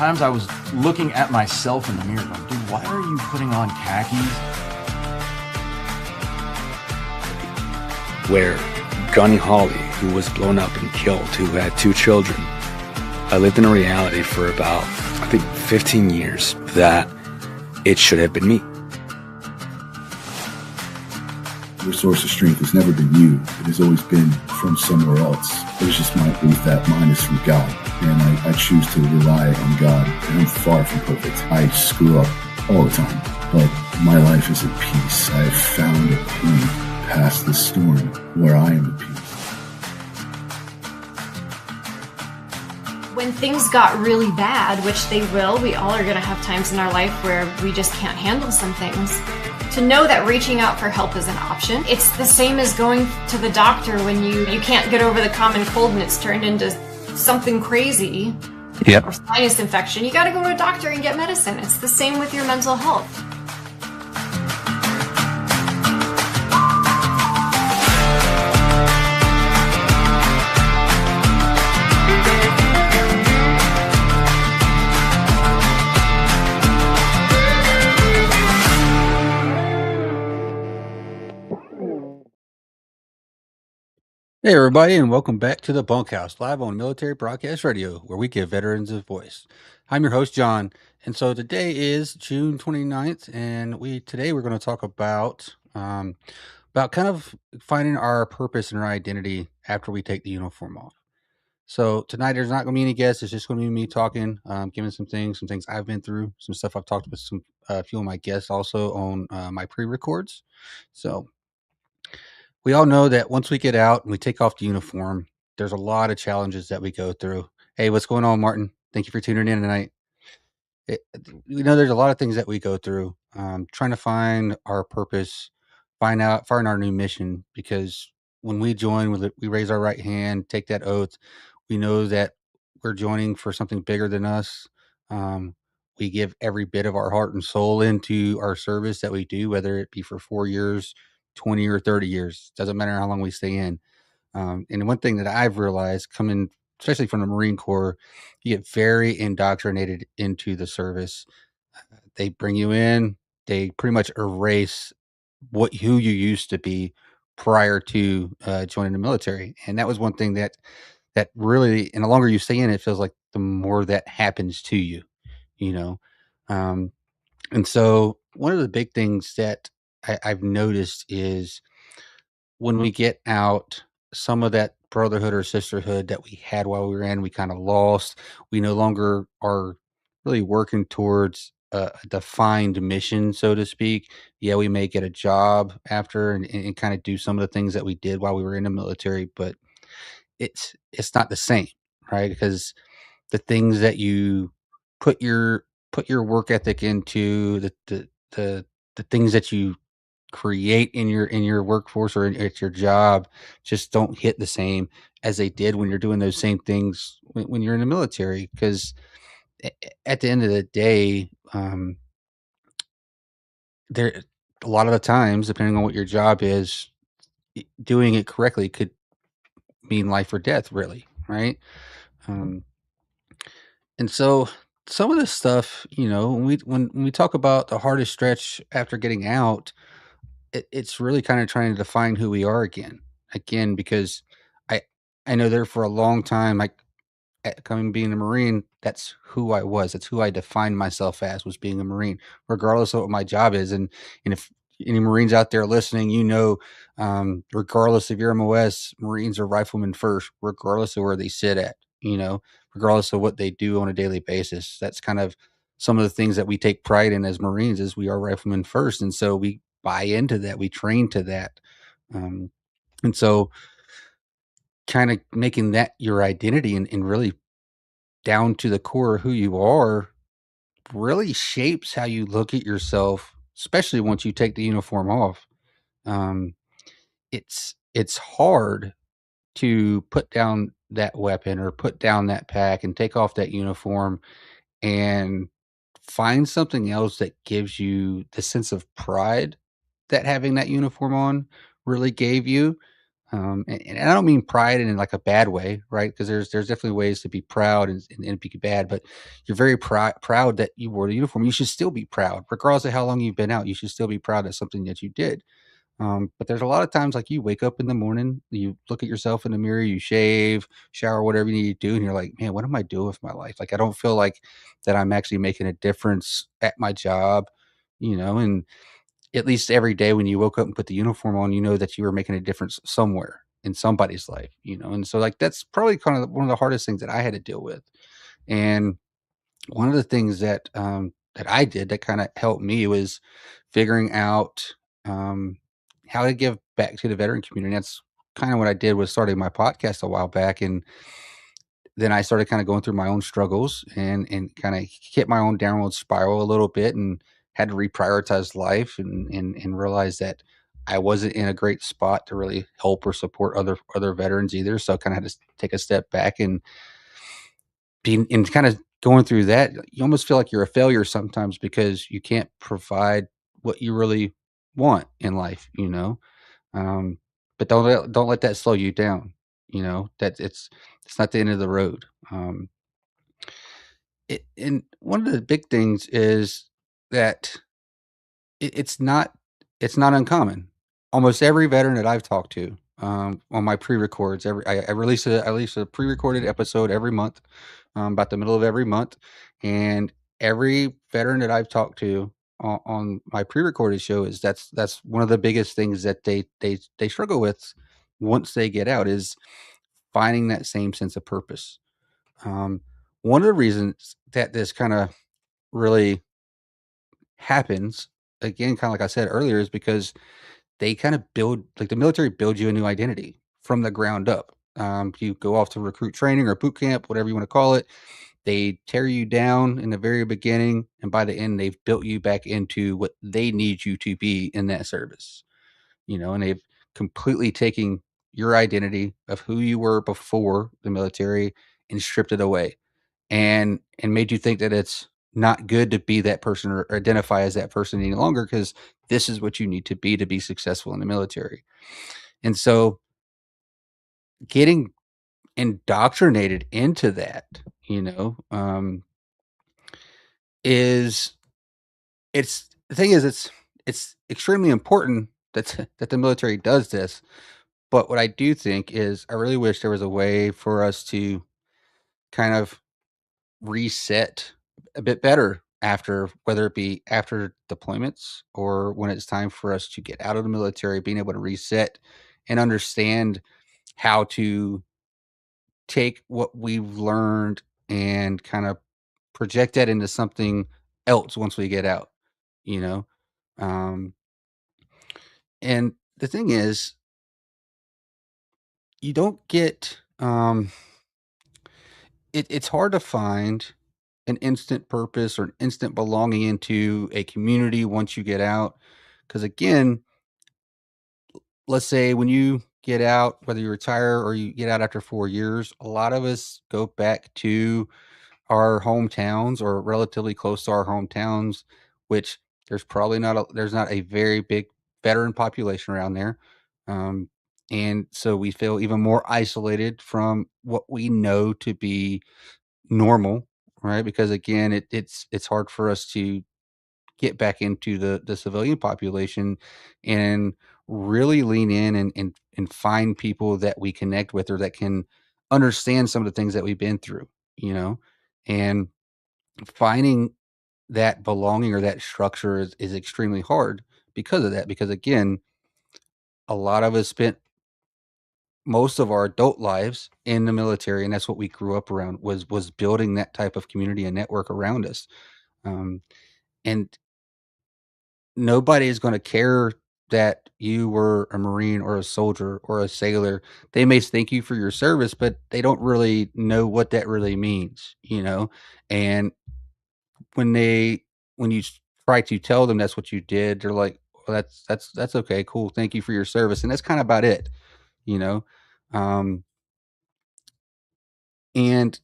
times I was looking at myself in the mirror going, dude, why are you putting on khakis? Where Gunny Hawley, who was blown up and killed, who had 2 children, I lived in a reality for about, I think, 15 years that it should have been me. Your source of strength has never been you. It has always been from somewhere else. It's just my belief that mine is from God. And I choose to rely on God. And I'm far from perfect. I screw up all the time. But my life is at peace. I have found a point past the storm where I am at peace. When things got really bad, which they will, we all are going to have times in our life where we just can't handle some things. To know that reaching out for help is an option. It's the same as going to the doctor when you can't get over the common cold and it's turned into something crazy. Yep. Or sinus infection. You got to go to a doctor and get medicine. It's the same with your mental health. Hey, everybody, and welcome back to the Bunkhouse, live on Military Broadcast Radio, where we give veterans a voice. I'm your host, John, and so today is June 29th, and today we're going to talk about kind of finding our purpose and our identity after we take the uniform off. So tonight there's not going to be any guests; it's just going to be me talking, giving some things I've been through, some stuff I've talked with a few of my guests also on my pre-records. So. We all know that once we get out and we take off the uniform, there's a lot of challenges that we go through. Hey, what's going on, Martin? Thank you for tuning in tonight. There's a lot of things that we go through, trying to find our purpose, find our new mission, because when we join, we raise our right hand, take that oath, we know that we're joining for something bigger than us. We give every bit of our heart and soul into our service that we do, whether it be for 4 years, 20 or 30 years, doesn't matter how long we stay in. And one thing that I've realized coming, especially from the Marine Corps, you get very indoctrinated into the service. They bring you in, they pretty much erase who you used to be prior to joining the military. And that was one thing that really, and the longer you stay in, it feels like the more that happens to you, you know. And so one of the big things that I've noticed is when we get out, some of that brotherhood or sisterhood that we had while we were in, we kind of lost. We no longer are really working towards a defined mission, so to speak. Yeah, we may get a job after and kind of do some of the things that we did while we were in the military, but it's not the same, right? Because the things that you put your work ethic into, the things that you create in your workforce or at your job just don't hit the same as they did when you're doing those same things when you're in the military. Because at the end of the day, there a lot of the times, depending on what your job is, doing it correctly could mean life or death, really, right? Um, and so some of this stuff, when we talk about the hardest stretch after getting out, it's really kind of trying to define who we are again, because I I know there for a long time, like coming being a Marine, that's who I was. That's who I defined myself as, was being a Marine, regardless of what my job is. And if any Marines out there listening, regardless of your MOS, Marines are riflemen first, regardless of where they sit at, regardless of what they do on a daily basis. That's kind of some of the things that we take pride in as Marines, is we are riflemen first. And so we buy into that, we train to that. And so kind of making that your identity and really down to the core of who you are really shapes how you look at yourself, especially once you take the uniform off. Um, it's hard to put down that weapon or put down that pack and take off that uniform and find something else that gives you the sense of pride that having that uniform on really gave you. And I don't mean pride in like a bad way, right? Because there's definitely ways to be proud and be bad, but you're very proud that you wore the uniform. You should still be proud, regardless of how long you've been out. You should still be proud of something that you did. But there's a lot of times like you wake up in the morning, you look at yourself in the mirror, you shave, shower, whatever you need to do, and you're like, man, what am I doing with my life? Like I don't feel like that I'm actually making a difference at my job, and at least every day when you woke up and put the uniform on, you know that you were making a difference somewhere in somebody's life. And so like that's probably kind of one of the hardest things that I had to deal with. And one of the things that I did that kind of helped me was figuring out um, how to give back to the veteran community. That's kind of what I did was starting my podcast a while back, and then I started kind of going through my own struggles and kind of hit my own downward spiral a little bit, and had to reprioritize life and realize that I wasn't in a great spot to really help or support other veterans either. So I kind of had to take a step back and being and kind of going through that, you almost feel like you're a failure sometimes because you can't provide what you really want in life. Um, but don't let that slow you down. That it's not the end of the road. And one of the big things is that it's not uncommon. Almost every veteran that I've talked to, on my pre-records, I release a pre-recorded episode every month, about the middle of every month, and every veteran that I've talked to on my pre-recorded show is that's one of the biggest things that they struggle with once they get out is finding that same sense of purpose. Um, One of the reasons that this kind of really happens, again, kind of like I said earlier, is because they kind of build like the military builds you a new identity from the ground up. You go off to recruit training or boot camp, whatever you want to call it. They tear you down in the very beginning, and by the end, they've built you back into what they need you to be in that service. And they've completely taken your identity of who you were before the military and stripped it away and made you think that it's not good to be that person or identify as that person any longer because this is what you need to be successful in the military. And so getting indoctrinated into that, is it's the thing is it's extremely important that that the military does this. But what I do think is I really wish there was a way for us to kind of reset a bit better after, whether it be after deployments or when it's time for us to get out of the military, being able to reset and understand how to take what we've learned and kind of project that into something else once we get out, you know? Um, and the thing is, you don't get, it's hard to find an instant purpose or an instant belonging into a community once you get out. Because again, let's say when you get out, whether you retire or you get out after 4 years, a lot of us go back to our hometowns or relatively close to our hometowns, which there's not a very big veteran population around there. Um, and so we feel even more isolated from what we know to be normal, right? Because again, it's hard for us to get back into the civilian population and really lean in and find people that we connect with or that can understand some of the things that we've been through, you know, and finding that belonging or that structure is extremely hard because of that. Because again, a lot of us spent most of our adult lives in the military, and that's what we grew up around was building that type of community and network around us. Um, and nobody is going to care that you were a Marine or a soldier or a sailor. They may thank you for your service, but they don't really know what that really means. And when they when you try to tell them that's what you did, they're like, well, that's okay, cool, thank you for your service, and that's kind of about it, you know. Um, and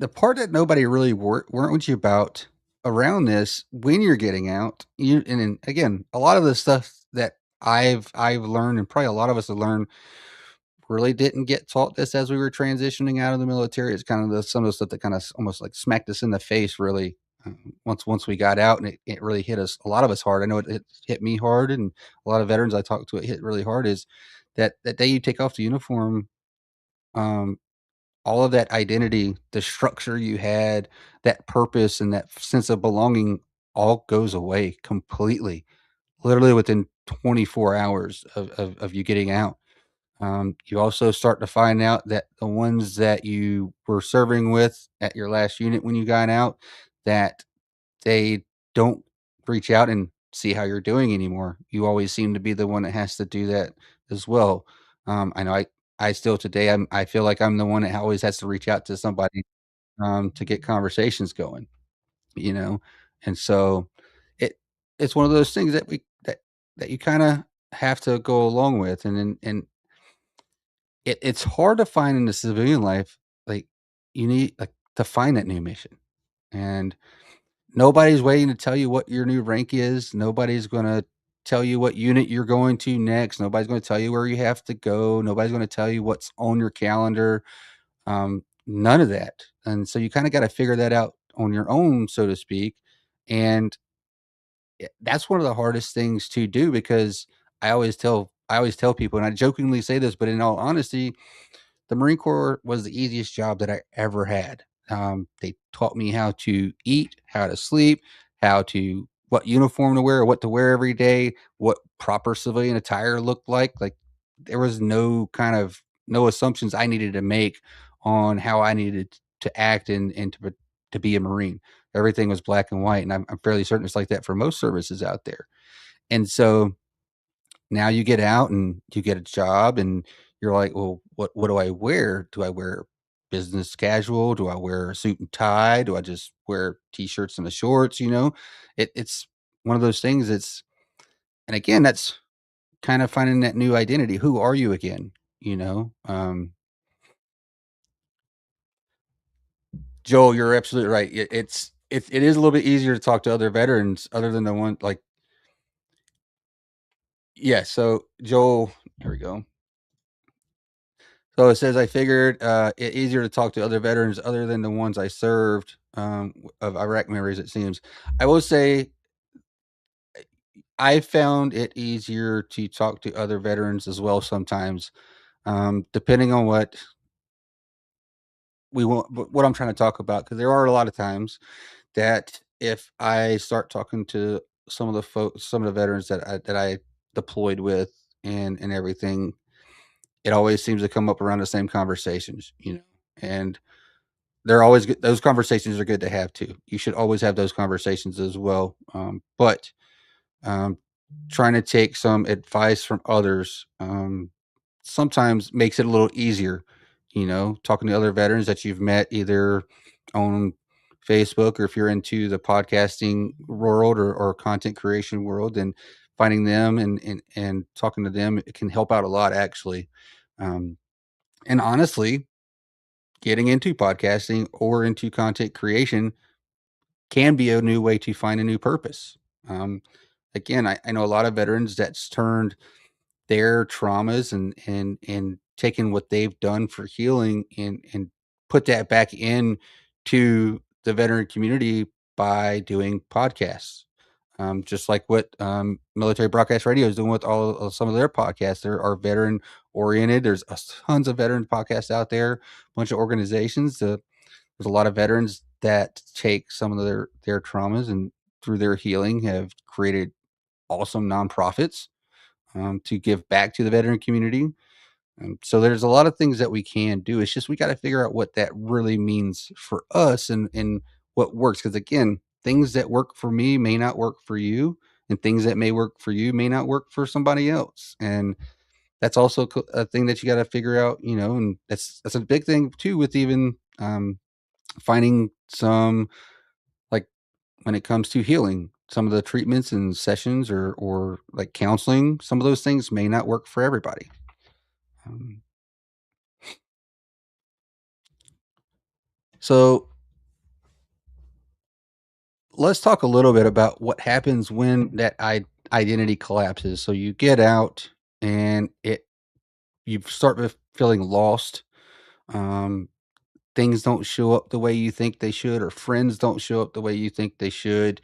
the part that nobody really warns you about around this when you're getting out, and then again, a lot of the stuff that I've learned, and probably a lot of us have learned, really didn't get taught this as we were transitioning out of the military. It's kind of some of the stuff that kind of almost like smacked us in the face, really. Once we got out, and it really hit us, a lot of us hard. I know it hit me hard, and a lot of veterans I talked to, it hit really hard. Is that day you take off the uniform, um, all of that identity, the structure you had, that purpose, and that sense of belonging all goes away completely, literally within 24 hours of you getting out. You also start to find out that the ones that you were serving with at your last unit when you got out, that they don't reach out and see how you're doing anymore. You always seem to be the one that has to do that as well. I know I still today I feel like I'm the one that always has to reach out to somebody to get conversations going, you know? And so it it's one of those things that that you kind of have to go along with. And it's hard to find in the civilian life, like, you need, like, to find that new mission, and nobody's waiting to tell you what your new rank is, nobody's gonna tell you what unit you're going to next, nobody's gonna tell you where you have to go, nobody's gonna tell you what's on your calendar, none of that, and so you kinda gotta figure that out on your own, so to speak, and that's one of the hardest things to do, because I always tell people, and I jokingly say this, but in all honesty, the Marine Corps was the easiest job that I ever had. They taught me how to eat, how to sleep, how to what uniform to wear, what to wear every day, what proper civilian attire looked like. Like, there was no assumptions I needed to make on how I needed to act and to be a Marine. Everything was black and white, and I'm fairly certain it's like that for most services out there. And so now you get out and you get a job, and you're like, "Well, what do I wear? Do I wear business casual? Do I wear a suit and tie? Do I just wear t-shirts and the shorts?" It's one of those things. And again, that's kind of finding that new identity. Who are you again? You know? Joel, you're absolutely right. It is a little bit easier to talk to other veterans other than the one, like, yeah, so Joel, here we go. So it says, I figured it easier to talk to other veterans other than the ones I served, of Iraq memories, it seems. I will say I found it easier to talk to other veterans as well sometimes, depending on what I'm trying to talk about. Because there are a lot of times that if I start talking to some of the veterans that I deployed with and everything, it always seems to come up around the same conversations, and they're always good. Those conversations are good to have too. You should always have those conversations as well. But um, trying to take some advice from others sometimes makes it a little easier. Talking to other veterans that you've met either on Facebook, or if you're into the podcasting world, or content creation world, and finding them and talking to them, it can help out a lot, actually. Um, and honestly, getting into podcasting or into content creation can be a new way to find a new purpose. Um, Again, I know a lot of veterans that's turned their traumas and taken what they've done for healing and put that back in to the veteran community by doing podcasts. Just like what Military Broadcast Radio is doing with all of some of their podcasts. There are veteran oriented. There's tons of veteran podcasts out there, a bunch of organizations. There's a lot of veterans that take some of their traumas, and through their healing have created awesome nonprofits to give back to the veteran community. So there's a lot of things that we can do. It's just we got to figure out what that really means for us, and what works. Because again, things that work for me may not work for you, and things that may work for you may not work for somebody else. And that's also a thing that you got to figure out. And that's a big thing too with even finding some, like, when it comes to healing, some of the treatments and sessions, or like counseling, some of those things may not work for everybody. Um, so let's talk a little bit about what happens when that identity collapses. So you get out and you start with feeling lost. Um, Things don't show up the way you think they should, or friends don't show up the way you think they should.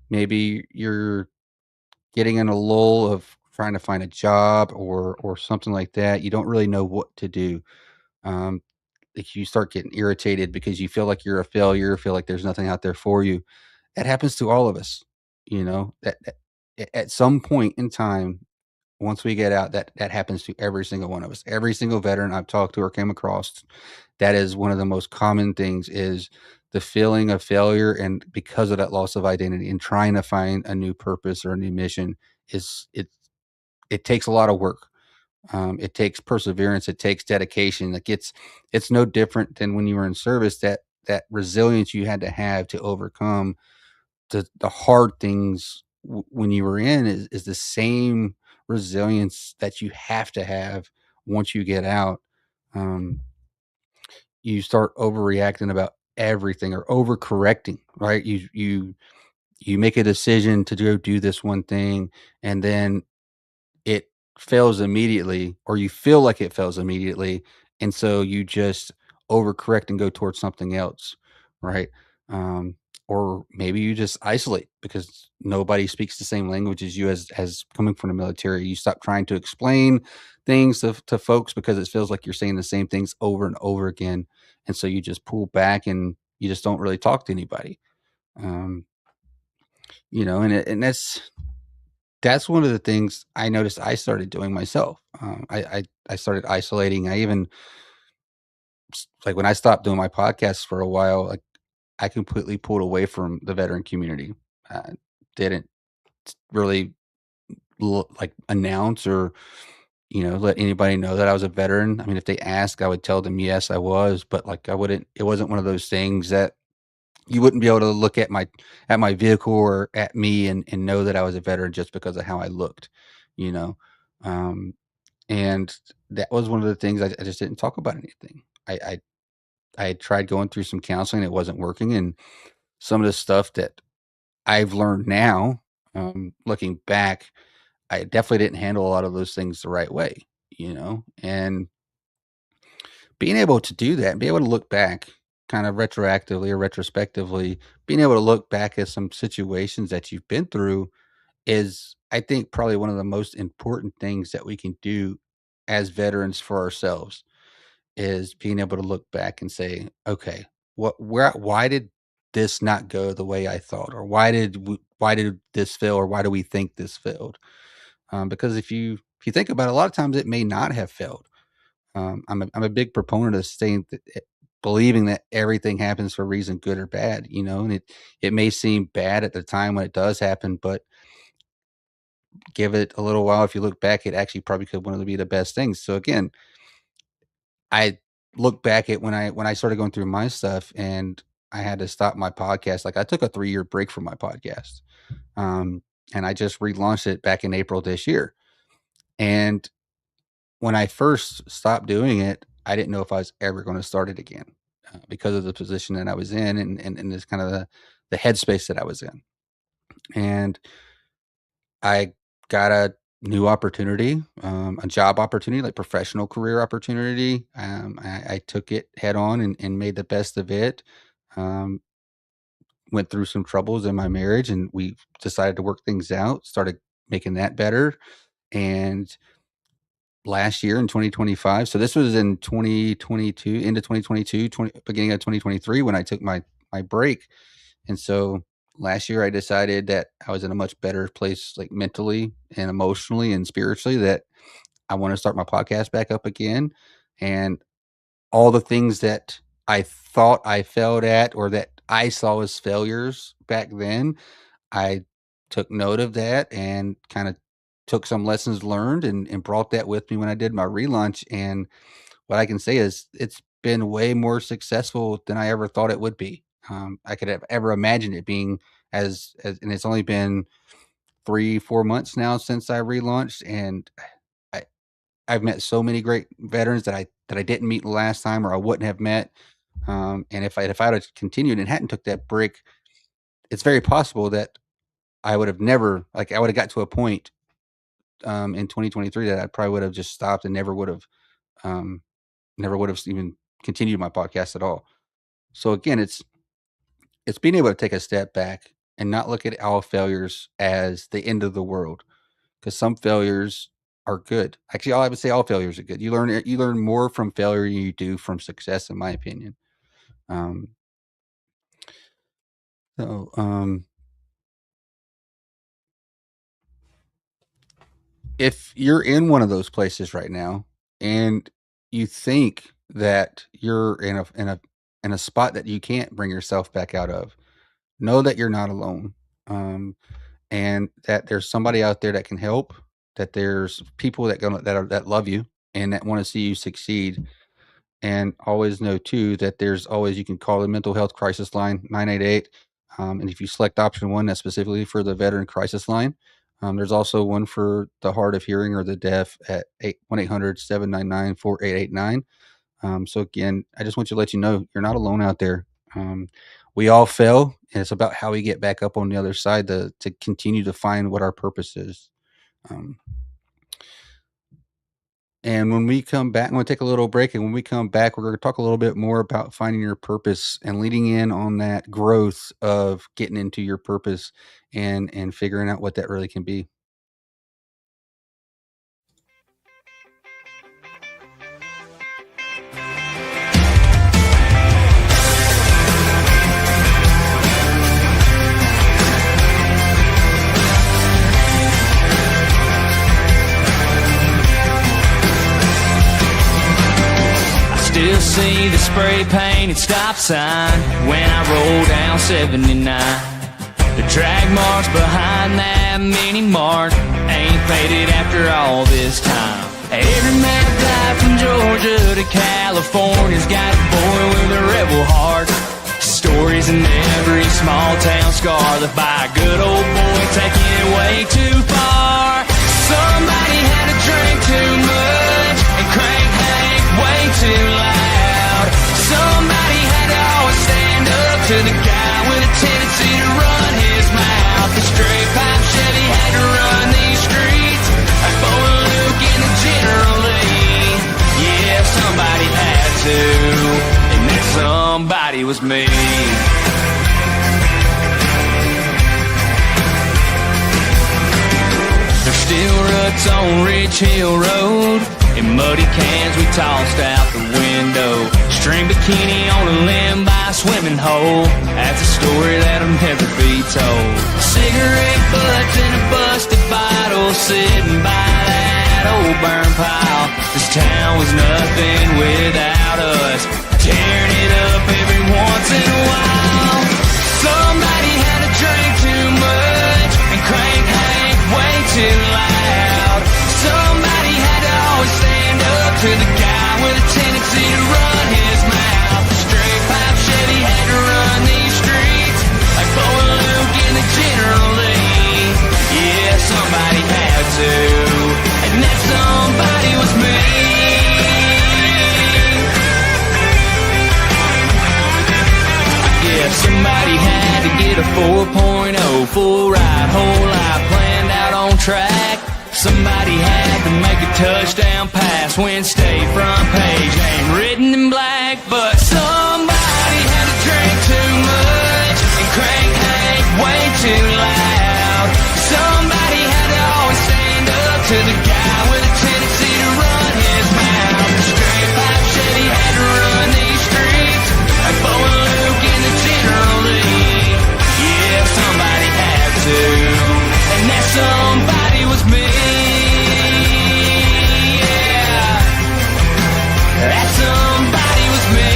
Maybe you're getting in a lull of trying to find a job or something like that. You don't really know what to do. Um, like you start getting irritated because you feel like you're a failure, feel like there's nothing out there for you. That happens to all of us, at some point in time, once we get out, that happens to every single one of us. Every single veteran I've talked to or came across, that is one of the most common things is the feeling of failure, and because of that loss of identity and trying to find a new purpose or a new mission it takes a lot of work. It takes perseverance, it takes dedication. It's no different than when you were in service, that resilience you had to have to overcome the hard things when you were in is the same resilience that you have to have once you get out. Um, you start overreacting about everything or overcorrecting, right? You make a decision to go do this one thing, and then it fails immediately, or you feel like it fails immediately, and so you just overcorrect and go towards something else, right? Um, or maybe you just isolate because nobody speaks the same language as you as coming from the military. You stop trying to explain things to folks because it feels like you're saying the same things over and over again, and so you just pull back and you just don't really talk to anybody. Um, and that's one of the things I noticed I started doing myself. I started isolating. I even like when I stopped doing my podcasts for a while, like I completely pulled away from the veteran community. Didn't really like announce or let anybody know that I was a veteran. I mean, if they asked, I would tell them yes, I was, but like I wouldn't. It wasn't one of those things that you wouldn't be able to look at my vehicle or at me and know that I was a veteran just because of how I looked, you know. Um, and that was one of the things I just didn't talk about anything. I had tried going through some counseling, it wasn't working, and some of the stuff that I've learned now, looking back, I definitely didn't handle a lot of those things the right way, and being able to do that and be able to look back kind of retroactively or retrospectively, being able to look back at some situations that you've been through is, I think, probably one of the most important things that we can do as veterans for ourselves is being able to look back and say, okay, why did this not go the way I thought? Or why did this fail? Or why do we think this failed? Because if you think about it, a lot of times it may not have failed. I'm a big proponent of saying that believing that everything happens for a reason, good or bad, and it may seem bad at the time when it does happen, but give it a little while. If you look back, it actually probably could one of be the best things. So again, I look back at when I started going through my stuff and I had to stop my podcast. Like I took a 3-year break from my podcast. Um, and I just relaunched it back in April this year. And when I first stopped doing it, I didn't know if I was ever going to start it again because of the position that I was in and this kind of the headspace that I was in. And I got a new opportunity, a job opportunity, like professional career opportunity. I took it head on and made the best of it. Um, Went through some troubles in my marriage and we decided to work things out, started making that better. And last year in 2025. So this was in 2022, into 2022, beginning of 2023 when I took my break. And so last year I decided that I was in a much better place like mentally and emotionally and spiritually that I want to start my podcast back up again. And all the things that I thought I failed at or that I saw as failures back then, I took note of that and kind of took some lessons learned and brought that with me when I did my relaunch. And what I can say is it's been way more successful than I ever thought it would be. I could have ever imagined it being and it's only been 3, 4 months now since I relaunched. And I, I've met so many great veterans that I didn't meet the last time or I wouldn't have met. And if I had continued and hadn't took that break, it's very possible that I would have never, like, I would have got to a point in 2023 that I probably would have just stopped and um, never would have even continued my podcast at all. So again, it's being able to take a step back and not look at all failures as the end of the world, because some failures are good. Actually, I would say all failures are good. You learn more from failure than you do from success, in my opinion. Um, so if you're in one of those places right now and you think that you're in a spot that you can't bring yourself back out of, know that you're not alone. Um, and that there's somebody out there that can help, that there's people that love you and that want to see you succeed. And always know too that there's always, you can call the mental health crisis line 988. And if you select option one, that's specifically for the veteran crisis line. There's also one for the hard of hearing or the deaf at 1-800-799-4889. So again, I just want you to let you know you're not alone out there. We all fail, and it's about how we get back up on the other side to continue to find what our purpose is. And when we come back, I'm going to take a little break. And when we come back, we're going to talk a little bit more about finding your purpose and leading in on that growth of getting into your purpose and figuring out what that really can be. Still see the spray painted stop sign when I roll down 79. The drag marks behind that mini mart ain't faded after all this time. Every mad drive from Georgia to California's got a boy with a rebel heart. Stories in every small town scar that by a good old boy taking it way too far. Somebody had to drink too much and crank Hank way too loud. Somebody had to always stand up to the guy with a tendency to run his mouth. The straight pipe Chevy had to run these streets like Bo and Luke in the General Lee. Yeah, somebody had to, and that somebody was me. There's still ruts on Ridge Hill Road and muddy cans we tossed out the window. String bikini on a limb by a swimming hole. That's a story that'll never be told. Cigarette butts and a busted bottle sitting by that old burn pile. This town was nothing without us, tearing it up every once in a while. Somebody had to drink too much and crank Hank way too loud. Somebody had to always stand up to the guy with a tendency to run his mouth. The straight pipe Chevy had to run these streets like Bo and Luke in the General Lee. Yeah, somebody had to, and that somebody was me. Yeah, somebody had to get a 4.0 full ride, whole life planned out on track. Somebody had to make a touchdown pass when state front page ain't written in black. But somebody had to drink too much and crank Hank way too loud. Somebody had to always stand up to the guy with a tendency to run his mouth. The straight pipe Chevy had to run these streets like Bo and Luke in the General Lee. Yeah, somebody had to, and that somebody was me. That somebody was me.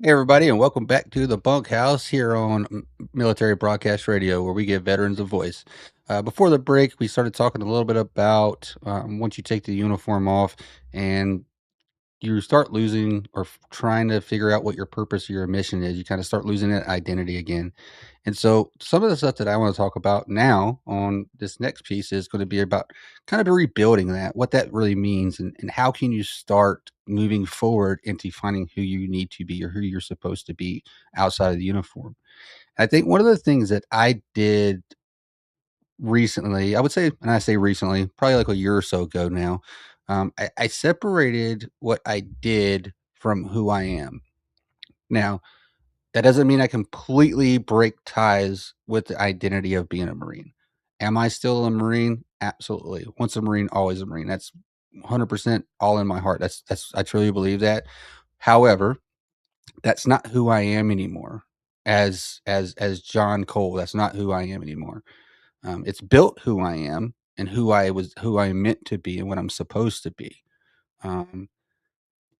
Hey, everybody, and welcome back to the Bunkhouse here on Military Broadcast Radio, where we give veterans a voice. Before the break, we started talking a little bit about once you take the uniform off and you start losing or trying to figure out what your purpose or your mission is. You kind of start losing that identity again. And so some of the stuff that I want to talk about now on this next piece is going to be about kind of rebuilding that, what that really means, and how can you start moving forward into finding who you need to be or who you're supposed to be outside of the uniform. I think one of the things that I did recently, I would say, and I say recently, probably like a year or so ago now, I separated what I did from who I am. Now, that doesn't mean I completely break ties with the identity of being a Marine. Am I still a Marine? Absolutely. Once a Marine, always a Marine. That's 100% all in my heart. That's I truly believe that. However, that's not who I am anymore. As John Cole, that's not who I am anymore. It's built who I am and who I meant to be and what I'm supposed to be. Um,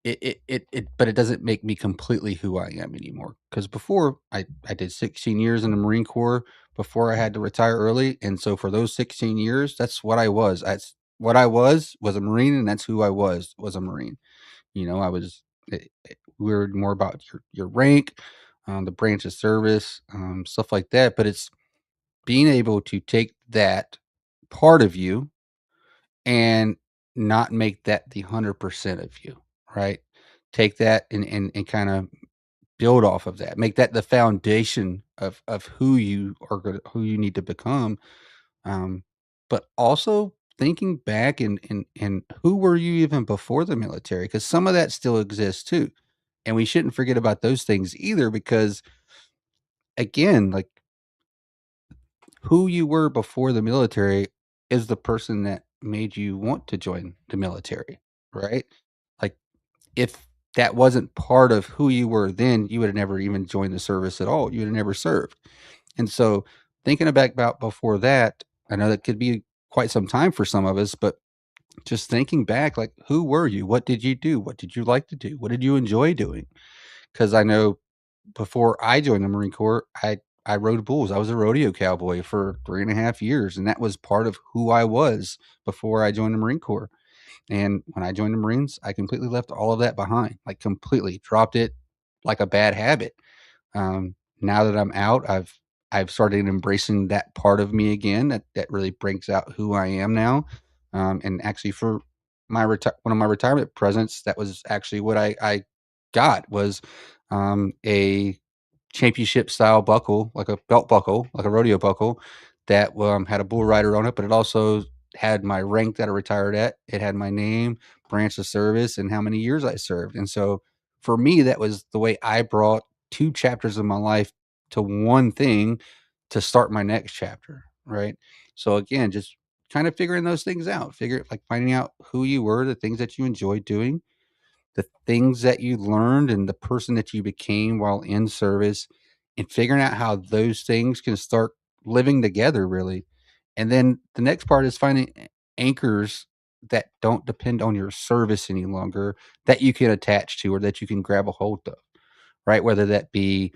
but it doesn't make me completely who I am anymore. Because before I did 16 years in the Marine Corps before I had to retire early, and so for those 16 years, that's what I was. That's what I was a Marine, and that's who I was a Marine. You know, I was. We were more about your rank, the branch of service, stuff like that. But it's being able to take that part of you and not make that the 100% of you, right? Take that and kind of build off of that. Make that the foundation of who you are who you need to become. Um, but also thinking back and who were you even before the military? Because some of that still exists too. And we shouldn't forget about those things either, because again, like who you were before the military is the person that made you want to join the military, right? Like if that wasn't part of who you were then, you would have never even joined the service at all. You would have never served. And so thinking back about before that, I know that could be quite some time for some of us, but just thinking back, like who were you? What did you do? What did you like to do? What did you enjoy doing? Because I know before I joined the Marine Corps, I rode bulls. I was a rodeo cowboy for 3.5 years, and that was part of who I was before I joined the Marine Corps. And when I joined the Marines, I completely left all of that behind, like completely dropped it like a bad habit. Now that I'm out, I've started embracing that part of me again. That really brings out who I am now. And actually, for one of my retirement presents, that was actually what I got was a championship style buckle, like a belt buckle, like a rodeo buckle that had a bull rider on it, but it also had my rank that I retired at. It had my name, branch of service, and how many years I served. And so for me, that was the way I brought two chapters of my life to one thing to start my next chapter. Right. So again, just kind of figuring those things out, like finding out who you were, the things that you enjoyed doing, the things that you learned and the person that you became while in service, and figuring out how those things can start living together really. And then the next part is finding anchors that don't depend on your service any longer, that you can attach to or that you can grab a hold of, right? Whether that be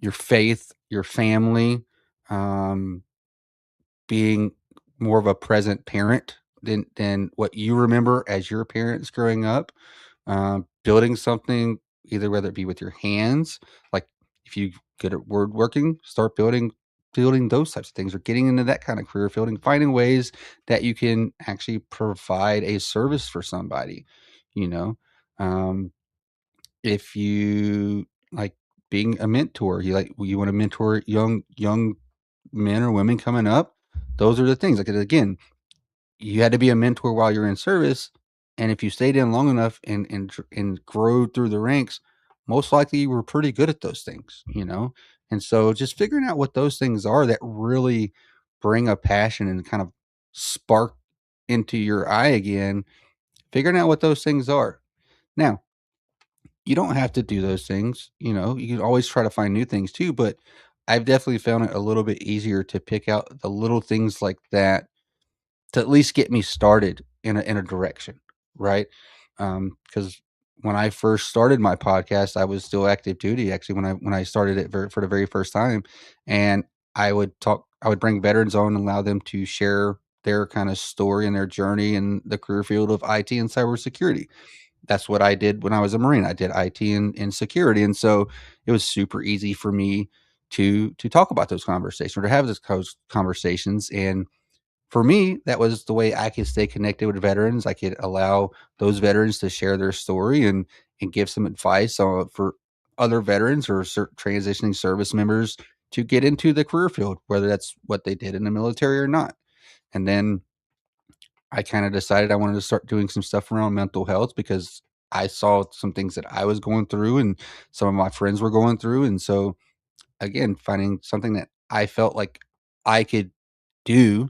your faith, your family, um, being more of a present parent than what you remember as your parents growing up, building something, either whether it be with your hands, like if you good at word working, start building those types of things, or getting into that kind of career fielding, finding ways that you can actually provide a service for somebody, you know. Um, if you like being a mentor, you want to mentor young men or women coming up, those are the things. Like again, you had to be a mentor while you're in service, and if you stayed in long enough and grow through the ranks, most likely you were pretty good at those things, you know. And so just figuring out what those things are that really bring a passion and kind of spark into your eye again, figuring out what those things are. Now, you don't have to do those things, you know, you can always try to find new things too, but I've definitely found it a little bit easier to pick out the little things like that to at least get me started in a direction, right? Because when I first started my podcast, I was still active duty. Actually, when I started it for the very first time, and I would bring veterans on and allow them to share their kind of story and their journey in the career field of IT and cybersecurity. that's what I did when I was a Marine. I did IT and security. And so it was super easy for me to talk about those conversations or to have those conversations. And for me, that was the way I could stay connected with veterans. I could allow those veterans to share their story and give some advice for other veterans or transitioning service members to get into the career field, whether that's what they did in the military or not. And then I kind of decided I wanted to start doing some stuff around mental health because I saw some things that I was going through and some of my friends were going through. And so, again, finding something that I felt like I could do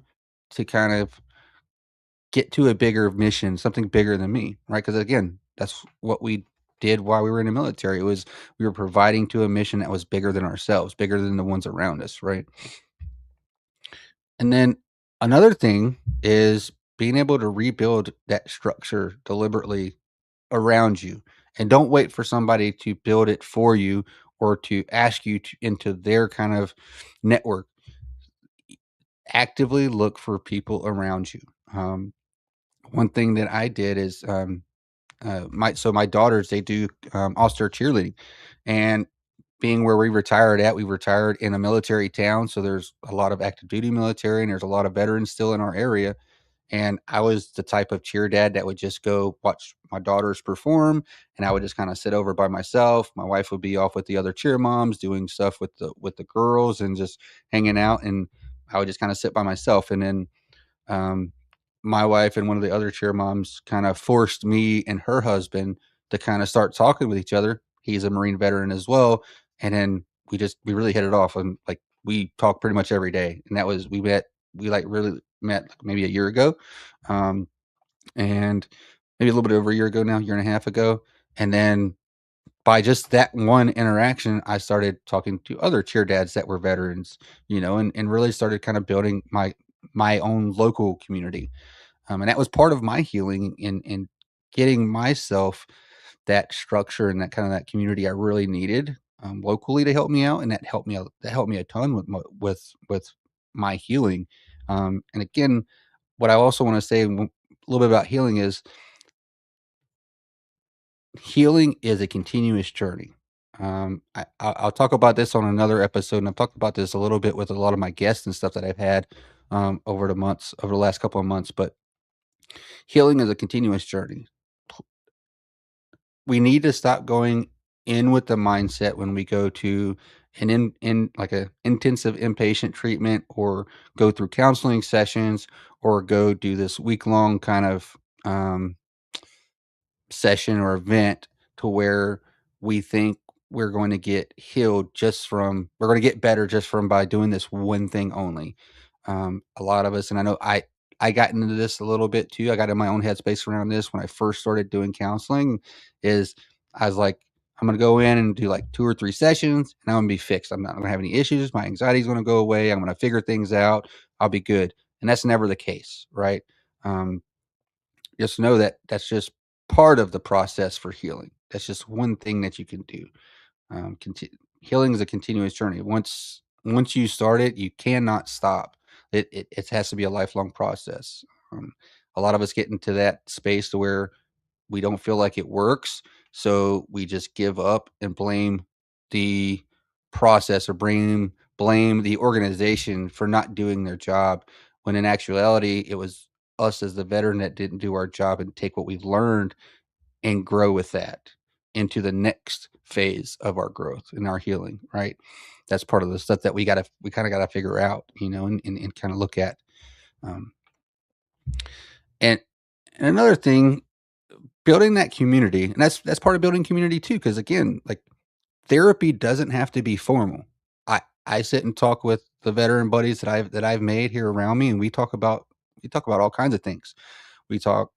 to kind of get to a bigger mission, something bigger than me, right? Because again, that's what we did while we were in the military. It was we were providing to a mission that was bigger than ourselves, bigger than the ones around us, right? And then another thing is being able to rebuild that structure deliberately around you. And don't wait for somebody to build it for you or to ask you to, into their kind of network. Actively look for people around you. One thing that I did is my daughters, they do all-star cheerleading, and being where we retired in a military town, so there's a lot of active duty military and there's a lot of veterans still in our area. And I was the type of cheer dad that would just go watch my daughters perform, and I would just kind of sit over by myself. My wife would be off with the other cheer moms doing stuff with the girls and just hanging out, and I would just kind of sit by myself. And then um, my wife and one of the other cheer moms kind of forced me and her husband to kind of start talking with each other. He's a Marine veteran as well, and then we really hit it off, and like we talk pretty much every day. And that was we like really met like maybe a year ago, um, and maybe a little bit over a year ago now, year and a half ago, and then by just that one interaction, I started talking to other cheer dads that were veterans, and really started kind of building my own local community. And that was part of my healing in getting myself that structure and that kind of that community I really needed locally to help me out, and that helped me out. That helped me a ton with my healing. And again, what I also want to say a little bit about healing is a continuous journey. I'll talk about this on another episode, and I've talked about this a little bit with a lot of my guests and stuff that I've had over the last couple of months. But healing is a continuous journey. We need to stop going in with the mindset when we go to an in like a intensive inpatient treatment or go through counseling sessions or go do this week long kind of um, session or event to where we think we're going to get healed we're going to get better just from by doing this one thing only. A lot of us, and I know I got into this a little bit too. I got in my own headspace around this when I first started doing counseling. Is I was like, I'm going to go in and do like 2 or 3 sessions, and I'm going to be fixed. I'm not going to have any issues. My anxiety is going to go away. I'm going to figure things out. I'll be good. And that's never the case, right? Um, just know that that's just part of the process for healing. That's just one thing that you can do. Healing is a continuous journey. Once you start it, you cannot stop. It has to be a lifelong process. A lot of us get into that space to where we don't feel like it works, so we just give up and blame the process or blame the organization for not doing their job, when in actuality, it was us as the veteran that didn't do our job and take what we've learned and grow with that into the next phase of our growth and our healing, right? That's part of the stuff that we kind of gotta figure out, and kind of look at. Um, and, and another thing, building that community, and that's part of building community too, because again, like therapy doesn't have to be formal. I sit and talk with the veteran buddies that I've made here around me, and we talk about all kinds of things. We talk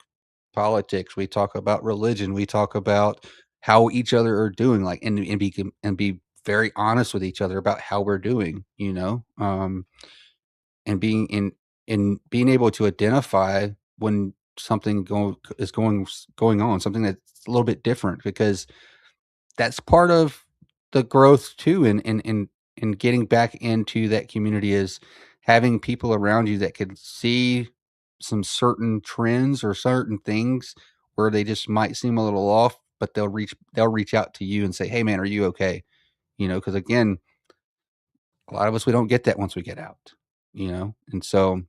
politics, we talk about religion, we talk about how each other are doing, like and be very honest with each other about how we're doing, and being able to identify when something going on, something that's a little bit different, because that's part of the growth too, in getting back into that community, is having people around you that can see some certain trends or certain things where they just might seem a little off, but they'll reach out to you and say, "Hey man, are you okay?" Because again, a lot of us, we don't get that once we get out, and so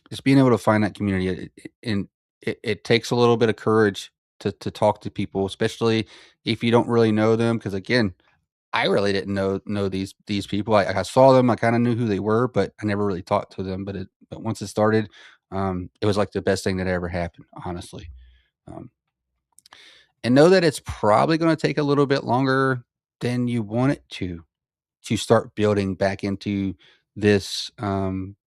just being able to find that community, and it takes a little bit of courage to talk to people, especially if you don't really know them. Because again, I really didn't know these people. I saw them, I kind of knew who they were, but I never really talked to them. But once it started, it was like the best thing that ever happened, honestly. Um, and know that it's probably going to take a little bit longer than you want it to start building back into this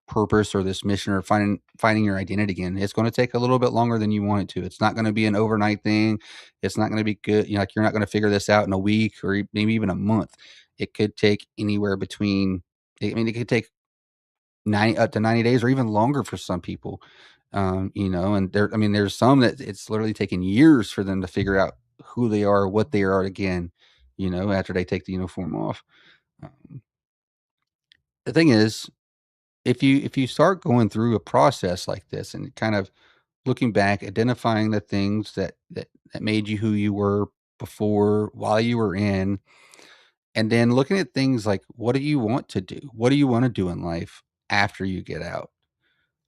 purpose or this mission, or finding your identity again. It's going to take a little bit longer than you want it to. It's not going to be an overnight thing. It's not going to be good. Like, you're not going to figure this out in a week or maybe even a month. It could take anywhere between, it could take 90 days or even longer for some people. And there's some that it's literally taken years for them to figure out who they are, what they are again, after they take the uniform off. The thing is, if you start going through a process like this and kind of looking back, identifying the things that made you who you were before, while you were in, and then looking at things like, what do you want to do? What do you want to do in life after you get out?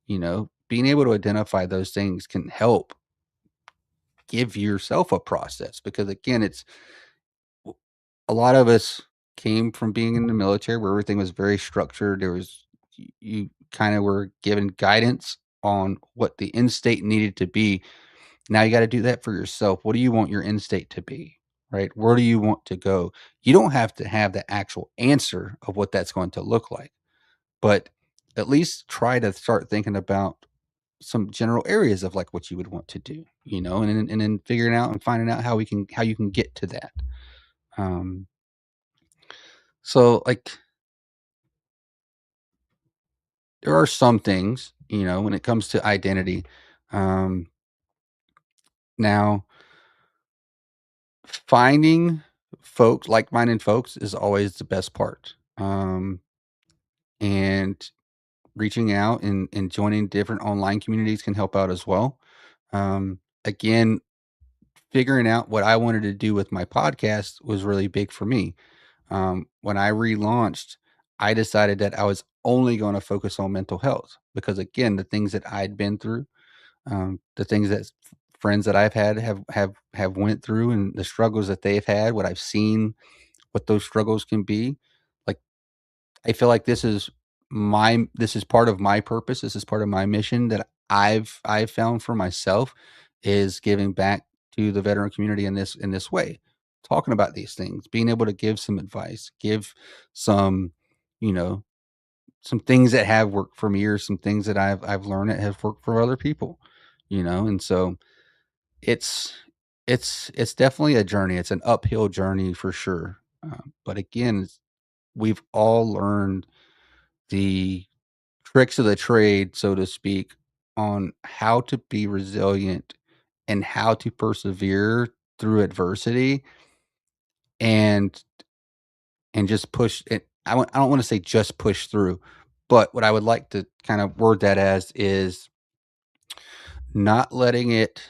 Being able to identify those things can help give yourself a process, because again, it's a lot of us came from being in the military where everything was very structured. You kind of were given guidance on what the end state needed to be. Now you got to do that for yourself. What do you want your end state to be? Right? Where do you want to go? You don't have to have the actual answer of what that's going to look like, but at least try to start thinking about some general areas of like what you would want to do, and then figuring out and finding out how you can get to that. So like, there are some things, when it comes to identity. Now, finding folks, like-minded folks, is always the best part. And reaching out and joining different online communities can help out as well. Again, figuring out what I wanted to do with my podcast was really big for me. When I relaunched, I decided that I was only going to focus on mental health, because again, the things that I'd been through, the things that friends that I've had have went through, and the struggles that they've had, what I've seen, what those struggles can be. Like, I feel like this is part of my purpose. This is part of my mission that I've found for myself, is giving back to the veteran community in this way, talking about these things, being able to give some advice, give some, you know, some things that have worked for me, or some things that I've learned that have worked for other people, and so it's it's definitely a journey. It's an uphill journey for sure. But again, we've all learned the tricks of the trade, so to speak, on how to be resilient and how to persevere through adversity, and just push it. I don't want to say just push through, but what I would like to kind of word that as is not letting it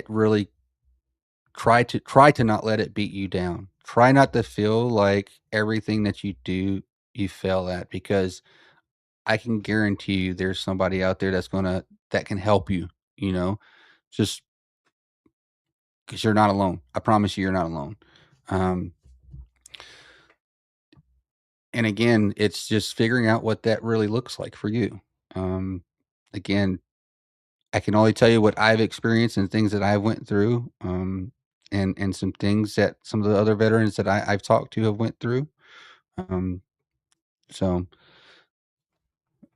really try to not let it beat you down. Try not to feel like everything that you do you fail at, because I can guarantee you there's somebody out there that can help you, just because you're not alone. I promise you're not alone. Um, and again, it's just figuring out what that really looks like for you. Again, I can only tell you what I've experienced and things that I went through, and some things that some of the other veterans that I've talked to have went through. Um, so,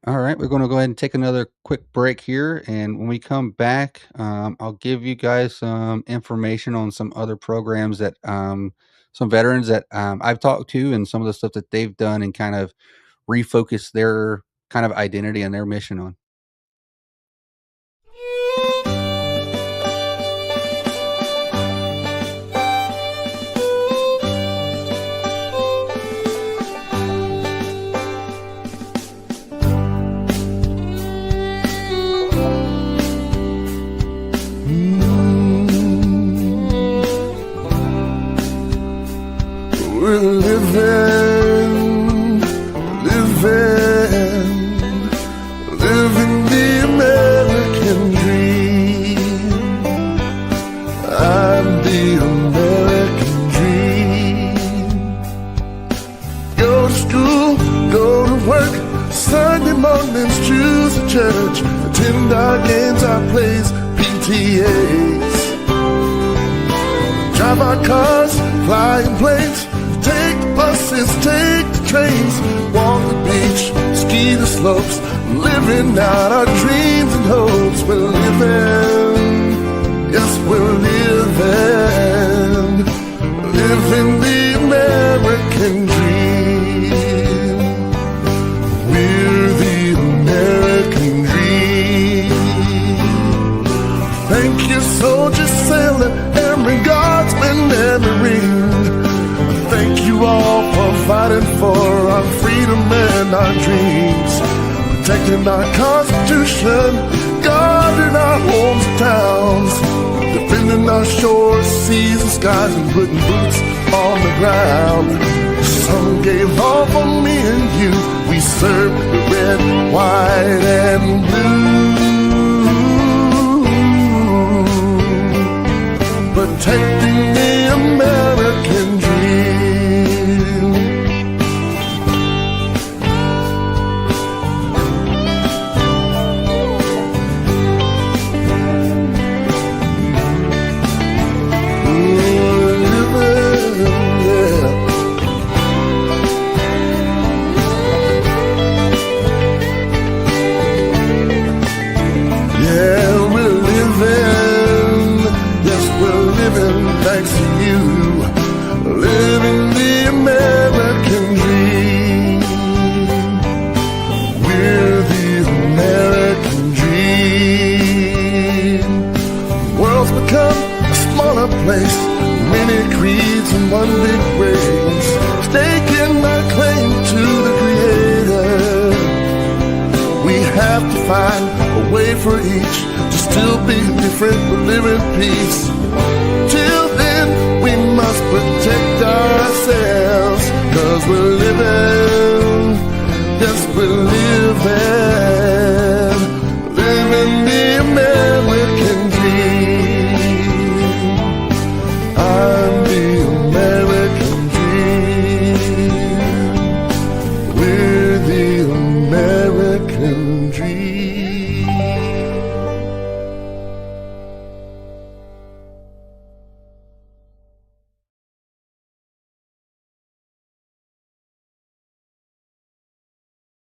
all right, we're going to go ahead and take another quick break here, and when we come back, I'll give you guys some information on some other programs that some veterans that I've talked to, and some of the stuff that they've done, and kind of refocus their kind of identity and their mission on. church, attend our games, our plays, PTAs. Drive our cars, fly in planes, take the buses, take the trains, walk the beach, ski the slopes, living out our dreams and hopes. We're living, yes, we're living the American dream. We're the American dream. Thank you, soldier, sailor, airman, guardsman, and marine. Thank you all for fighting for our freedom and our dreams, protecting our Constitution, guarding our homes and towns, defending our shores, seas, and skies, and putting boots on the ground. Some gave all for me and you. We served the red, white, and blue, protecting the American dream. Thanks to you, living the American dream. We're the American dream. The world's become a smaller place, many creeds and one big race, staking our claim to the Creator. We have to find a way for each to still be different but live in peace. Till then, we must protect ourselves, 'cause we're living, yes, we're living the American dream. I'm the American dream. We're the American dream.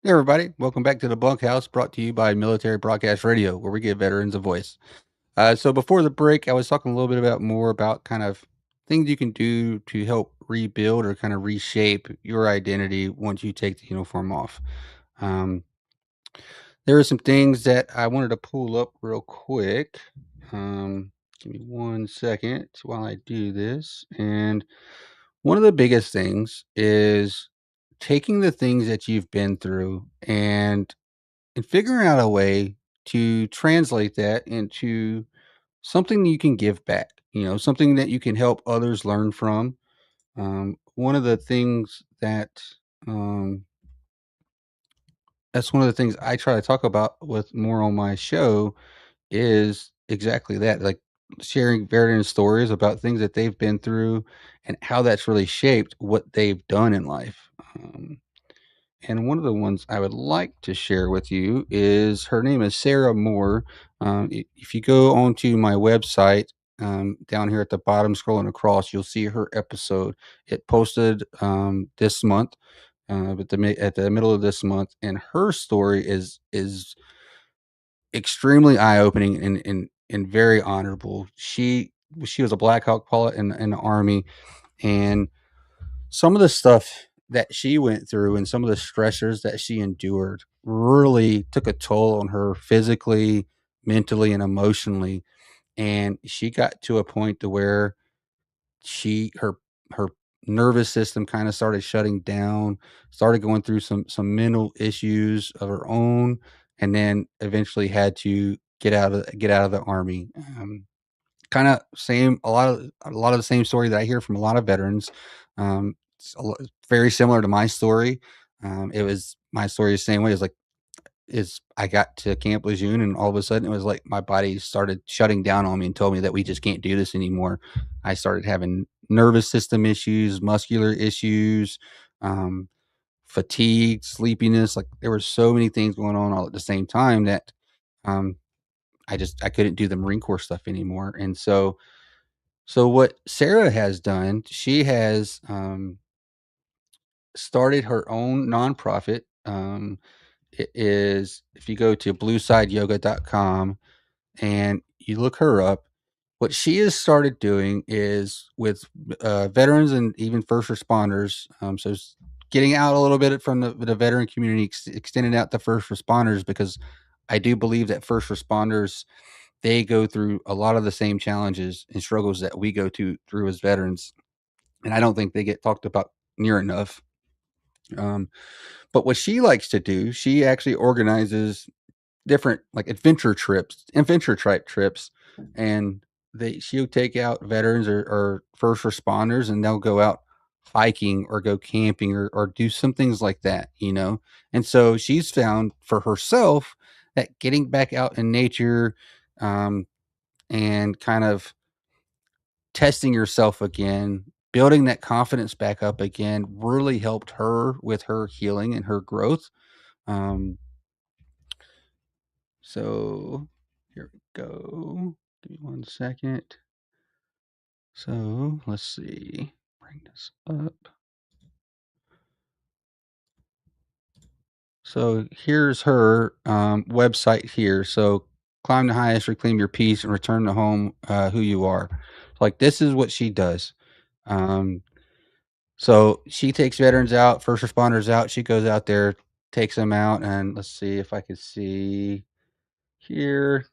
Hey everybody, welcome back to the Bunkhouse, brought to you by Military Broadcast Radio, where we give veterans a voice. So before the break, I was talking a little bit about kind of things you can do to help rebuild or kind of reshape your identity once you take the uniform off. Um, there are some things that I wanted to pull up real quick. Give me 1 second while I do this. And one of the biggest things is taking the things that you've been through and figuring out a way to translate that into something you can give back, something that you can help others learn from. One of the things um, that's one of the things I try to talk about with more on my show is exactly that, like sharing veteran stories about things that they've been through and how that's really shaped what they've done in life. And one of the ones I would like to share with you is her name is Sarah Moore. If you go onto my website, down here at the bottom, scrolling across, you'll see her episode. It posted this month, at the middle of this month, and her story is extremely eye opening and very honorable. She was a Black Hawk pilot in the Army, and some of the stuff that she went through and some of the stressors that she endured really took a toll on her physically, mentally, and emotionally. And she got to a point to where her nervous system kind of started shutting down, started going through some mental issues of her own, and then eventually had to get out of the Army. Kind of same a lot of the same story that I hear from a lot of veterans. It's very similar to my story. It was my story the same way. It's like is I got to Camp Lejeune, and all of a sudden it was like my body started shutting down on me and told me that we just can't do this anymore. I started having nervous system issues, muscular issues, um, fatigue, sleepiness. Like there were so many things going on all at the same time that um, I couldn't do the Marine Corps stuff anymore. And so what Sarah has done, she has started her own nonprofit. It is, if you go to bluesideyoga.com and you look her up, what she has started doing is with veterans and even first responders. Getting out a little bit from the veteran community, extending out to first responders, because I do believe that first responders, they go through a lot of the same challenges and struggles that we go through as veterans, and I don't think they get talked about near enough. Um, but what she likes to do, she actually organizes different like adventure type trips, and she'll take out veterans or first responders, and they'll go out hiking or go camping or do some things like that, you know. And so she's found for herself that getting back out in nature, um, and kind of testing yourself again, building that confidence back up again, really helped her with her healing and her growth. Um, so here we go. Give me 1 second. So let's see. Bring this up. So here's her website here. So climb the highest, reclaim your peace, and return to home who you are. Like this is what she does. Um, So she takes veterans out, first responders out. She goes out there, takes them out, and let's see if I can see here.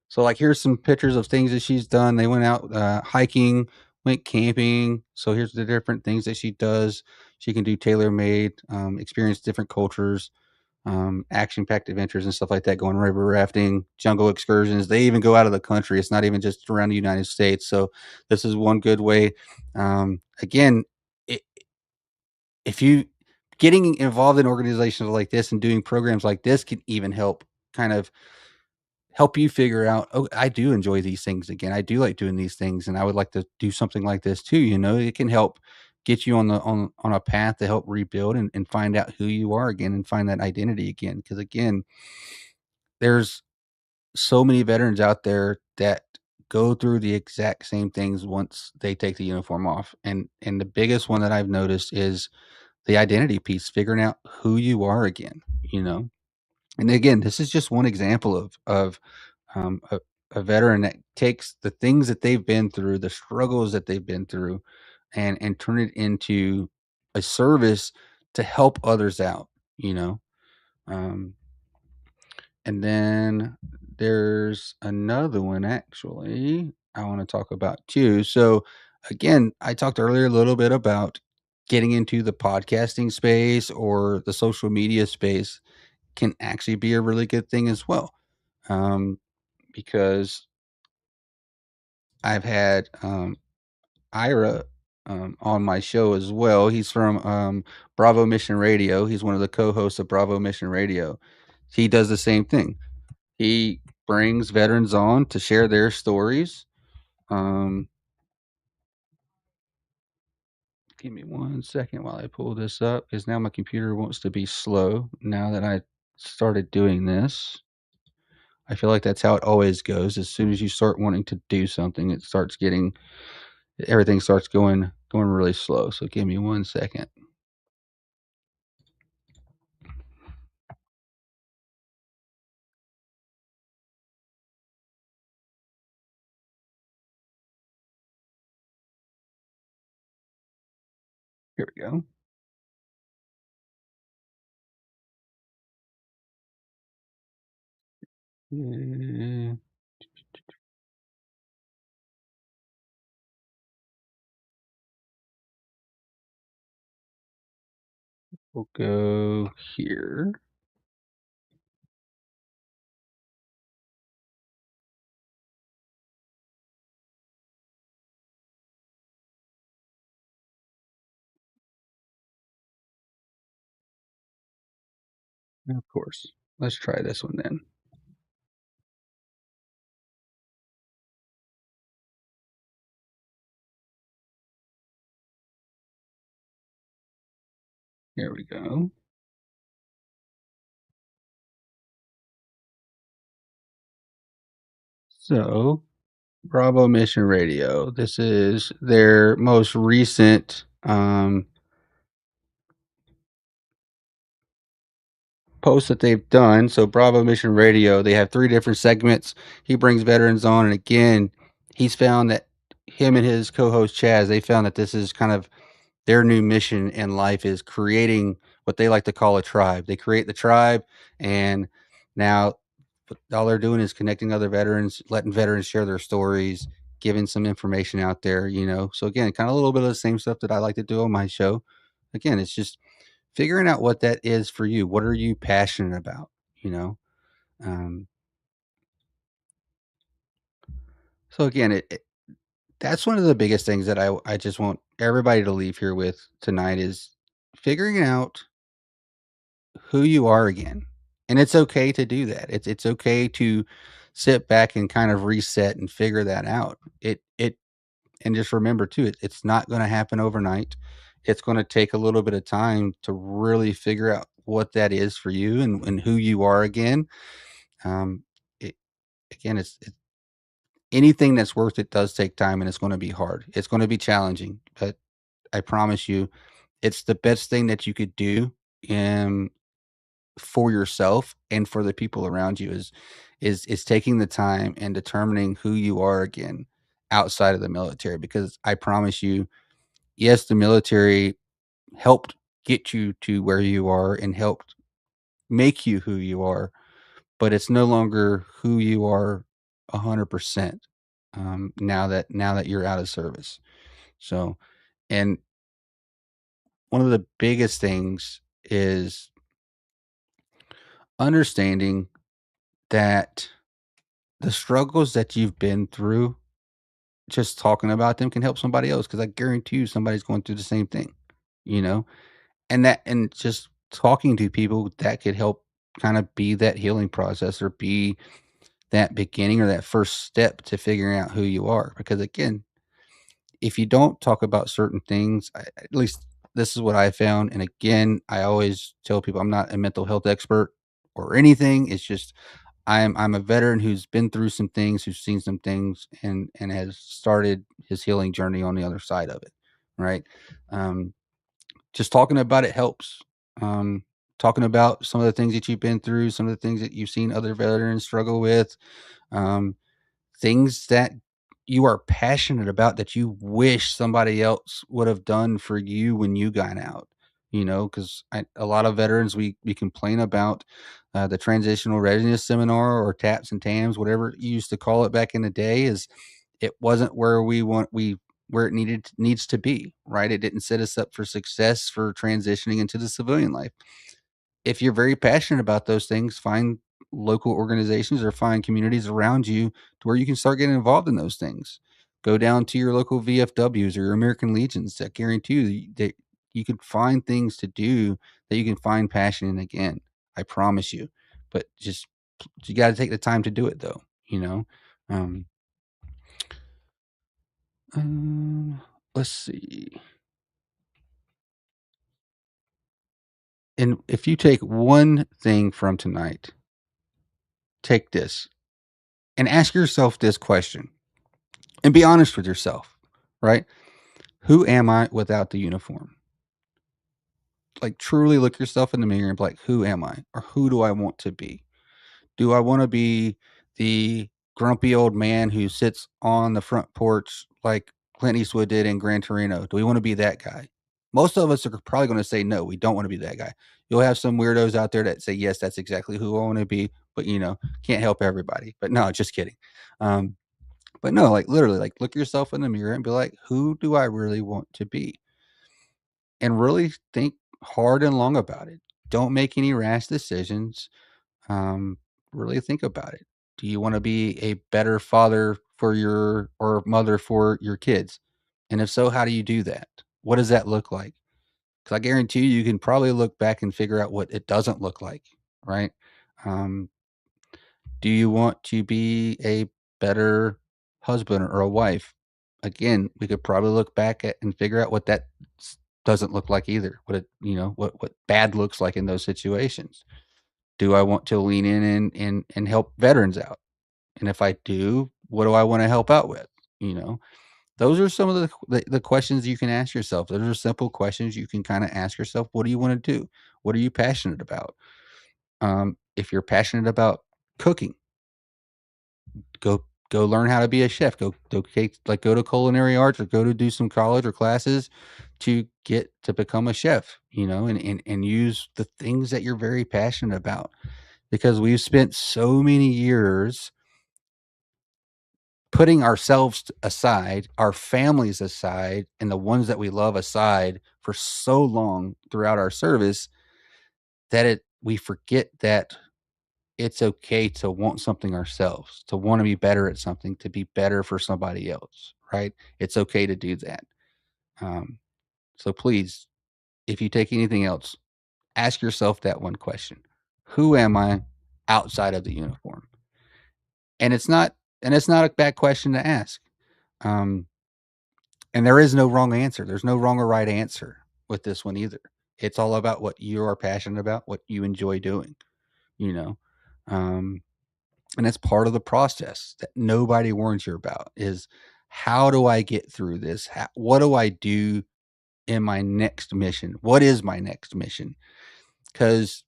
So, like, here's some pictures of things that she's done. They went out hiking, went camping. So here's the different things that she does. She can do tailor-made, experience different cultures, action-packed adventures and stuff like that. Going river rafting, jungle excursions. They even go out of the country. It's not even just around the United States. So this is one good way. Again, it, if you getting involved in organizations like this and doing programs like this can even help kind of help you figure out, oh, I do enjoy these things again. I do like doing these things and I would like to do something like this too. You know, it can help get you on a path to help rebuild and find out who you are again and find that identity again. Because again, there's so many veterans out there that go through the exact same things once they take the uniform off. And the biggest one that I've noticed is the identity piece, figuring out who you are again, you know? And again, this is just one example of um, a, a veteran that takes the things that they've been through, the struggles that they've been through, and turn it into a service to help others out, you know? Um, and then there's another one actually I want to talk about too. So again, I talked earlier a little bit about getting into the podcasting space or the social media space can actually be a really good thing as well. Because I've had Ira on my show as well. He's from Bravo Mission Radio. He's one of the co-hosts of Bravo Mission Radio. He does the same thing. He brings veterans on to share their stories. Um, give me 1 second while I pull this up because now my computer wants to be slow now that I started doing this. I feel like that's how it always goes. As soon as you start wanting to do something, it starts getting everything starts going really slow. So give me 1 second. Here we go. Uh, We'll go here. Of course. Let's try this one then. Here we go. So, Bravo Mission Radio. This is their most recent post that they've done. So, Bravo Mission Radio, they have 3 different segments. He brings veterans on, and again, he's found that him and his co-host Chaz, they found that this is kind of their new mission in life is creating what they like to call a tribe. They create the tribe, and now all they're doing is connecting other veterans, letting veterans share their stories, giving some information out there, you know. So again, kind of a little bit of the same stuff that I like to do on my show. Again, it's just figuring out what that is for you. What are you passionate about? You know. Um, so again, that's one of the biggest things that I just want everybody to leave here with tonight is figuring out who you are again. And it's okay to do that. It's okay to sit back and kind of reset and figure that out. It and just remember too, it's not going to happen overnight. It's going to take a little bit of time to really figure out what that is for you and who you are again. Um, it, again, anything that's worth it does take time and it's going to be hard. It's going to be challenging, but I promise you, it's the best thing that you could do. Um, for yourself and for the people around you is taking the time and determining who you are again outside of the military, because I promise you, yes, the military helped get you to where you are and helped make you who you are, but it's no longer who you are 100%. Now that you're out of service. So, and one of the biggest things is understanding that the struggles that you've been through, just talking about them can help somebody else, because I guarantee you somebody's going through the same thing, you know? And just talking to people that could help kind of be that healing process or be that beginning or that first step to figuring out who you are. Because again, if you don't talk about certain things, at least this is what I found. And again, I always tell people I'm not a mental health expert or anything. It's just I'm a veteran who's been through some things, who's seen some things, and has started his healing journey on the other side of it, right? Um, just talking about it helps. Um, Talking about some of the things that you've been through, some of the things that you've seen other veterans struggle with, um, things that you are passionate about that you wish somebody else would have done for you when you got out, you know, because a lot of veterans, we complain about the transitional readiness seminar or taps and tams, whatever you used to call it back in the day, is it wasn't where we where it needs to be, right? It didn't set us up for success for transitioning into the civilian life. If you're very passionate about those things, find local organizations or find communities around you to where you can start getting involved in those things. Go down to your local VFWs or your American Legions. I guarantee you that you can find things to do that you can find passion in again. I promise you. But just you got to take the time to do it, though. You know. Um, um, let's see. And if you take one thing from tonight, take this and ask yourself this question and be honest with yourself, right? Who am I without the uniform? Like truly look yourself in the mirror and be like, who am I? Or who do I want to be? Do I want to be the grumpy old man who sits on the front porch like Clint Eastwood did in Gran Torino? Do we want to be that guy? Most of us are probably going to say no, we don't want to be that guy. You'll have some weirdos out there that say, yes, that's exactly who I want to be, but you know, can't help everybody. But no, just kidding. But no, like literally, like look yourself in the mirror and be like, who do I really want to be? And really think hard and long about it. Don't make any rash decisions. Um, really think about it. Do you want to be a better father for your or mother for your kids? And if so, how do you do that? What does that look like? Because I guarantee you can probably look back and figure out what it doesn't look like, right? Um, do you want to be a better husband or a wife? Again, we could probably look back at and figure out what that doesn't look like either. What bad looks like in those situations. Do I want to lean in and help veterans out? And if I do, what do I want to help out with? Those are some of the questions you can ask yourself. Those are simple questions you can kind of ask yourself. What do you want to do? What are you passionate about? If you're passionate about cooking, go learn how to be a chef. Go to culinary arts, or go to do some college or classes to get to become a chef, and use the things that you're very passionate about, because we've spent so many years putting ourselves aside, our families aside, and the ones that we love aside for so long throughout our service that we forget that it's okay to want something ourselves, to want to be better at something, to be better for somebody else, right? It's okay to do that. So please, if you take anything else, ask yourself that one question: who am I outside of the uniform? And it's not a bad question to ask. And there is no wrong answer. There's no wrong or right answer with this one either. It's all about what you are passionate about, what you enjoy doing, and that's part of the process that nobody warns you about is, how do I get through this? What do I do in my next mission? What is my next mission? Because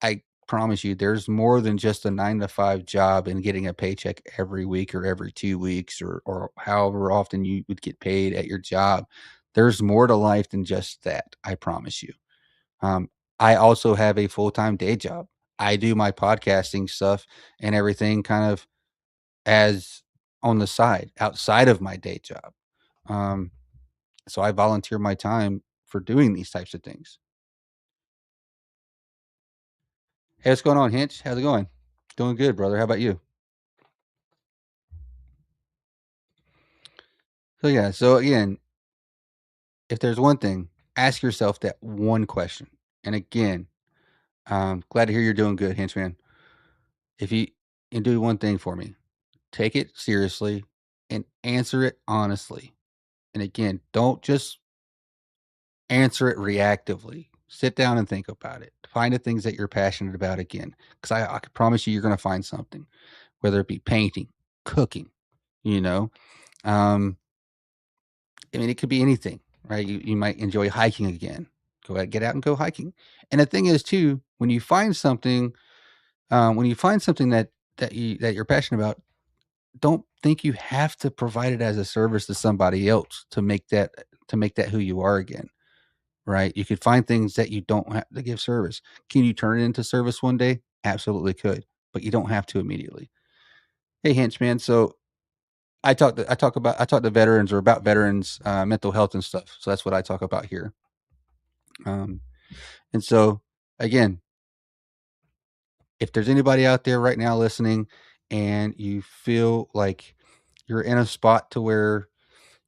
I promise you, there's more than just a 9-to-5 job and getting a paycheck every week or every 2 weeks or however often you would get paid at your job. There's more to life than just that. I promise you. I also have a full-time day job. I do my podcasting stuff and everything kind of as on the side, outside of my day job. So I volunteer my time for doing these types of things. Hey, what's going on, Hinch? How's it going? Doing good, brother. How about you? So yeah, so again, if there's one thing, ask yourself that one question. And again, glad to hear you're doing good, Hinchman. If you can do one thing for me, take it seriously and answer it honestly. And again, don't just answer it reactively. Sit down and think about it. Find the things that you're passionate about again, because I can promise you're going to find something, whether it be painting, cooking, it could be anything, right? You might enjoy hiking again. Go ahead, get out and go hiking. And the thing is too, when you find something that you're passionate about, don't think you have to provide it as a service to somebody else to make that who you are again, right? You could find things that you don't have to give service. Can you turn it into service one day? Absolutely could, but you don't have to immediately. Hey, Henchman. So I talk to veterans or about veterans, mental health and stuff. So that's what I talk about here. And so again, if there's anybody out there right now listening and you feel like you're in a spot to where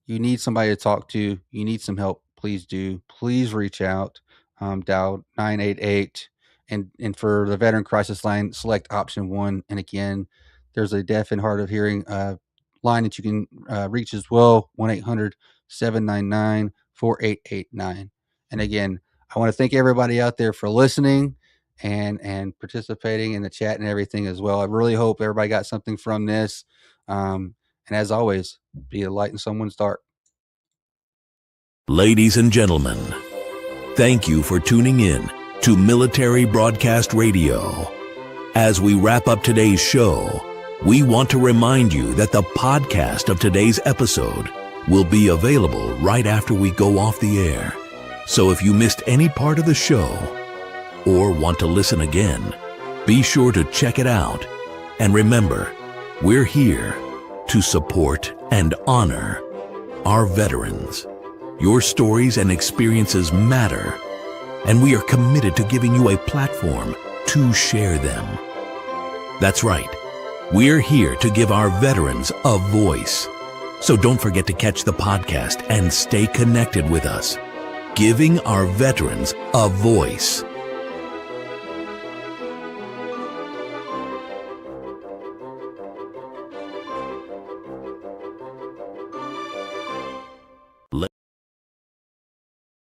you need somebody to talk to, you need some help, please do. Please reach out. Dial 988, and for the Veteran Crisis Line, select option 1. And again, there's a deaf and hard of hearing line that you can reach as well, 1-800-799-4889. And again, I want to thank everybody out there for listening and participating in the chat and everything as well. I really hope everybody got something from this. And as always, be a light in someone's dark. Ladies and gentlemen, thank you for tuning in to Military Broadcast Radio. As we wrap up today's show, we want to remind you that the podcast of today's episode will be available right after we go off the air. So if you missed any part of the show or want to listen again, be sure to check it out. And remember, we're here to support and honor our veterans. Your stories and experiences matter, and we are committed to giving you a platform to share them. That's right. We're here to give our veterans a voice. So don't forget to catch the podcast and stay connected with us. Giving our veterans a voice.